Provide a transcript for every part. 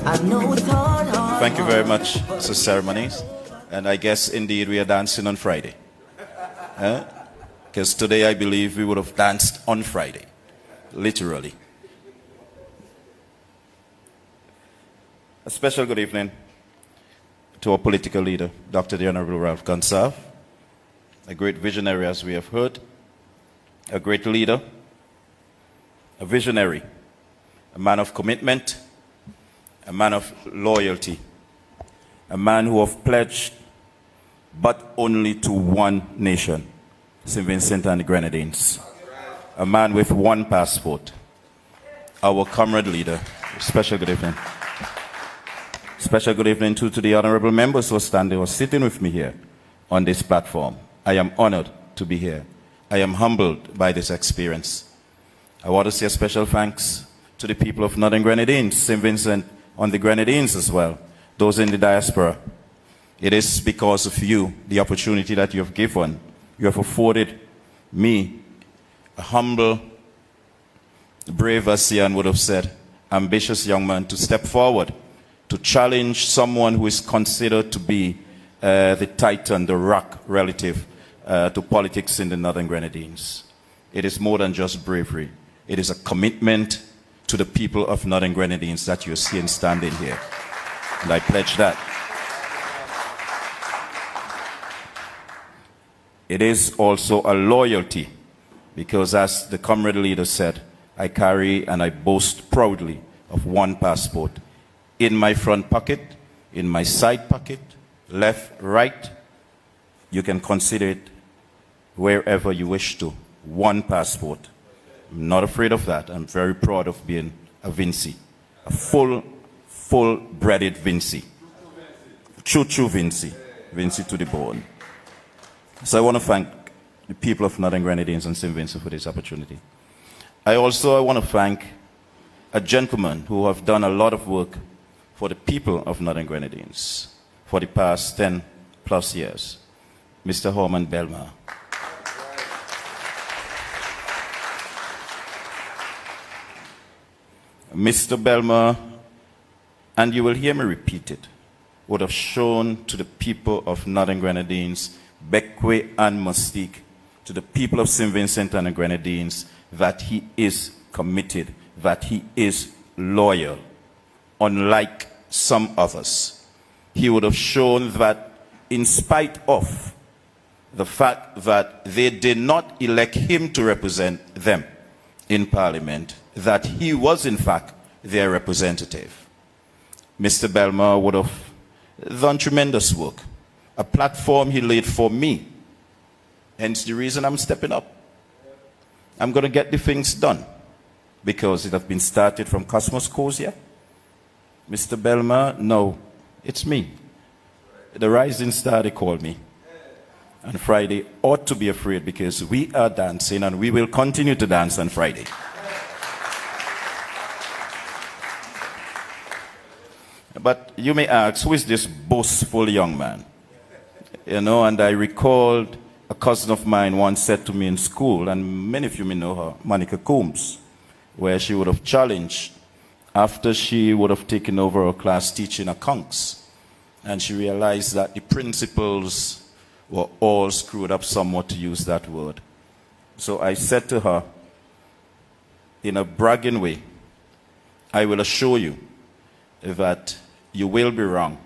Thank you very much, Sir Ceremonies. And I guess indeed we are dancing on Friday. Because today I believe we would have danced on Friday. Literally. A special good evening to our political leader, Dr. the Honorable Ralph Gonsalve, a great visionary as we have heard, a great leader, a visionary, a man of commitment, a man of loyalty, a man who have pledged but only to one nation, St. Vincent and the Grenadines, a man with one passport, our comrade leader. Special good evening. Special good evening to the honorable members who are standing or sitting with me here on this platform. I am honored to be here. I am humbled by this experience. I want to say a special thanks to the people of Northern Grenadines, St. Vincent on the Grenadines as well, those in the diaspora. It is because of you, the opportunity that you have given, you have afforded me, a humble, brave, as Sian would have said, ambitious young man, to step forward, to challenge someone who is considered to be the titan, the rock relative to politics in the Northern Grenadines. It is more than just bravery. It is a commitment to the people of Northern Grenadines that you're seeing standing here. And I pledge that. It is also a loyalty, because as the comrade leader said, I carry and I boast proudly of one passport. In my front pocket, in my side pocket, left, right, you can consider it wherever you wish to. One passport. I'm not afraid of that. I'm very proud of being a Vincy. A full-breaded Vincy. True Vincy. Vincy to the bone. So I want to thank the people of Northern Grenadines and St. Vincent for this opportunity. I want to thank a gentleman who have done a lot of work for the people of Northern Grenadines for the past 10 plus years, Mr. Horman Belmar. Mr. Belmar, and you will hear me repeat it, would have shown to the people of Northern Grenadines, Bequia and Mustique, to the people of St. Vincent and the Grenadines, that he is committed, that he is loyal, unlike some others. He would have shown that in spite of the fact that they did not elect him to represent them in Parliament, that he was in fact their representative. Mr. Belmar would have done tremendous work, a platform he laid for me, hence the reason I'm stepping up. I'm going to get the things done, because it has been started from Cosmos Cosia. Mr. Belmar, no, it's me. The rising star, they call me. And Friday ought to be afraid, because we are dancing and we will continue to dance on Friday. But you may ask, who is this boastful young man? You know, and I recalled a cousin of mine once said to me in school, and many of you may know her, Monica Combs, where she would have challenged after she would have taken over her class teaching accounts, and she realized that the principles were all screwed up somewhat, to use that word. So I said to her, in a bragging way, I will assure you that you will be wrong,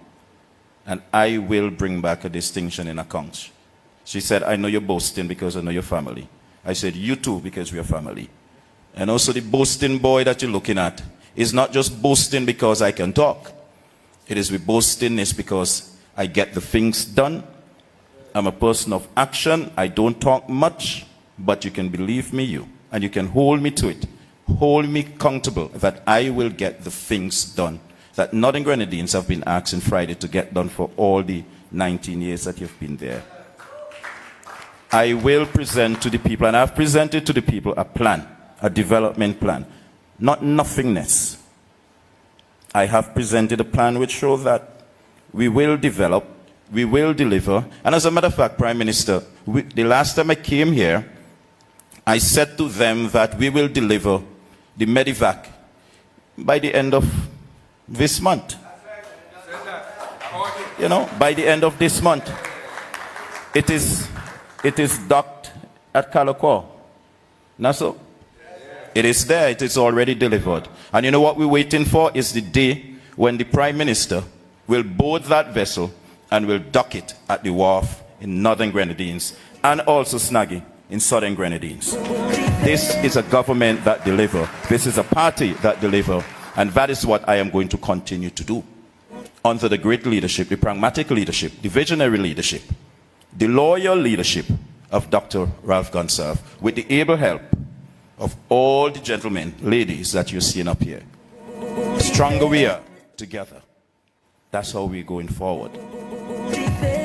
and I will bring back a distinction in accounts. She said, I know you're boasting because I know your family. I said, you too, because we are family. And also the boasting boy that you're looking at is not just boasting because I can talk. It is with boastingness because I get the things done. I'm a person of action. I don't talk much, but you can believe me, and you can hold me to it. Hold me accountable that I will get the things done that Northern Grenadines have been asking Friday to get done for all the 19 years that you've been there. I will present to the people, and I've presented to the people a plan, a development plan, not nothingness. I have presented a plan which shows that we will develop, we will deliver. And as a matter of fact, Prime Minister, the last time I came here, I said to them that we will deliver the Medivac by the end of this month. You know, by the end of this month, it is docked at Calico. Not so? It is there. It is already delivered. And you know what we're waiting for is the day when the Prime Minister will board that vessel and will dock it at the wharf in Northern Grenadines and also Snaggy in Southern Grenadines. This is a government that delivers. This is a party that delivers. And that is what I am going to continue to do. Under the great leadership, the pragmatic leadership, the visionary leadership, the loyal leadership of Dr. Ralph Gonsalve, with the able help of all the gentlemen, ladies that you're seeing up here. Stronger we are together. That's how we're going forward.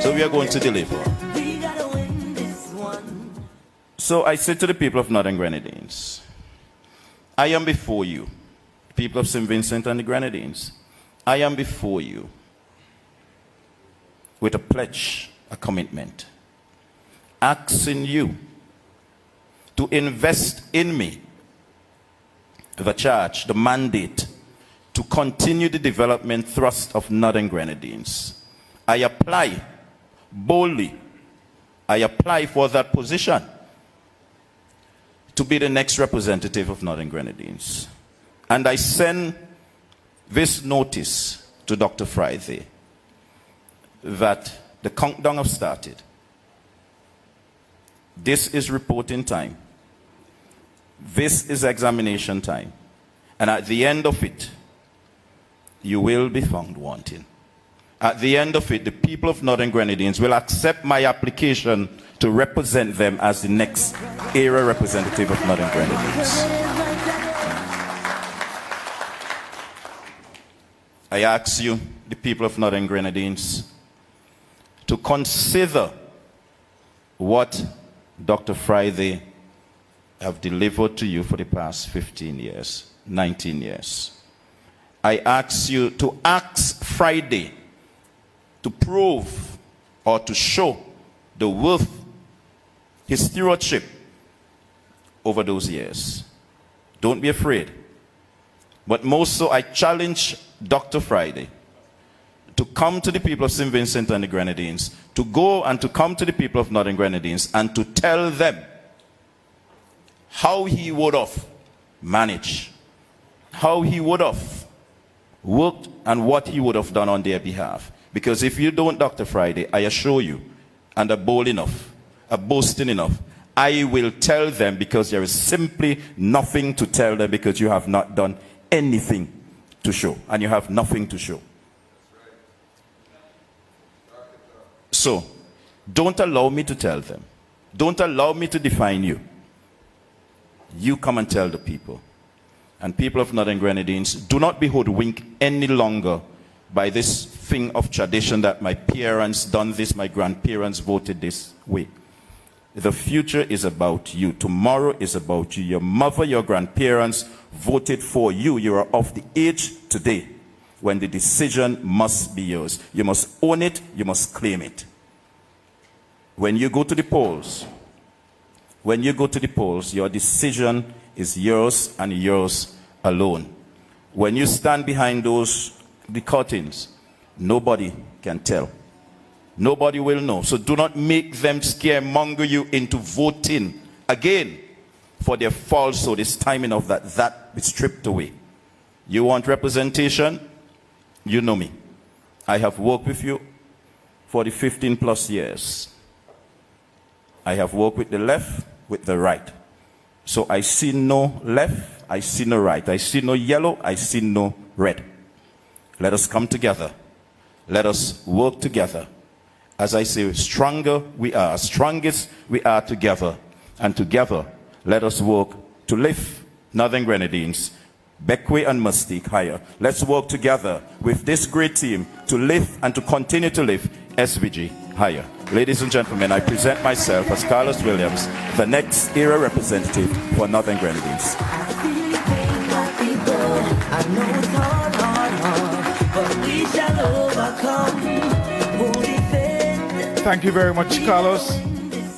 So we are going to deliver. So I say to the people of Northern Grenadines, I am before you, people of St. Vincent and the Grenadines. I am before you with a pledge, a commitment, asking you to invest in me the charge, the mandate to continue the development thrust of Northern Grenadines. I apply boldly. I apply for that position to be the next representative of Northern Grenadines. And I send this notice to Dr. Friday that the countdown has started. This is reporting time. This is examination time. And at the end of it, you will be found wanting. At the end of it, the people of Northern Grenadines will accept my application to represent them as the next era representative of Northern Grenadines. I ask you, the people of Northern Grenadines, to consider what Dr. Friday have delivered to you for the past 15 years, 19 years. I ask you to ask Friday to prove or to show the worth, his stewardship over those years. Don't be afraid. But most so, I challenge Dr. Friday to come to the people of St. Vincent and the Grenadines, to go and to come to the people of Northern Grenadines and to tell them how he would have managed, how he would have worked, and what he would have done on their behalf. Because if you don't, Dr. Friday, I assure you, and are bold enough, are boasting enough, I will tell them, because there is simply nothing to tell them, because you have not done anything to show, and you have nothing to show. So, don't allow me to tell them. Don't allow me to define you. You come and tell the people. And people of Northern Grenadines, do not be hoodwinked any longer by this thing of tradition that my parents done this, my grandparents voted this way. The future is about you. Tomorrow is about you. Your mother, your grandparents voted for you. You are of the age today when the decision must be yours. You must own it. You must claim it. When you go to the polls, your decision is yours and yours alone. When you stand behind the curtains, nobody can tell. Nobody will know. So do not make them scaremonger you into voting again for their false, so this timing of that be stripped away. You want representation? You know me. I have worked with you for the 15 plus years. I have worked with the left, with the right. So I see no left, I see no right. I see no yellow, I see no red. Let us come together. Let us work together. As I say, stronger we are, strongest we are together. And together, let us work to lift Northern Grenadines, Bequia and Mustique higher. Let's work together with this great team to lift and to continue to lift SVG higher. Ladies and gentlemen, I present myself as Carlos Williams, the next era representative for Northern Grenadines. Thank you very much, Carlos.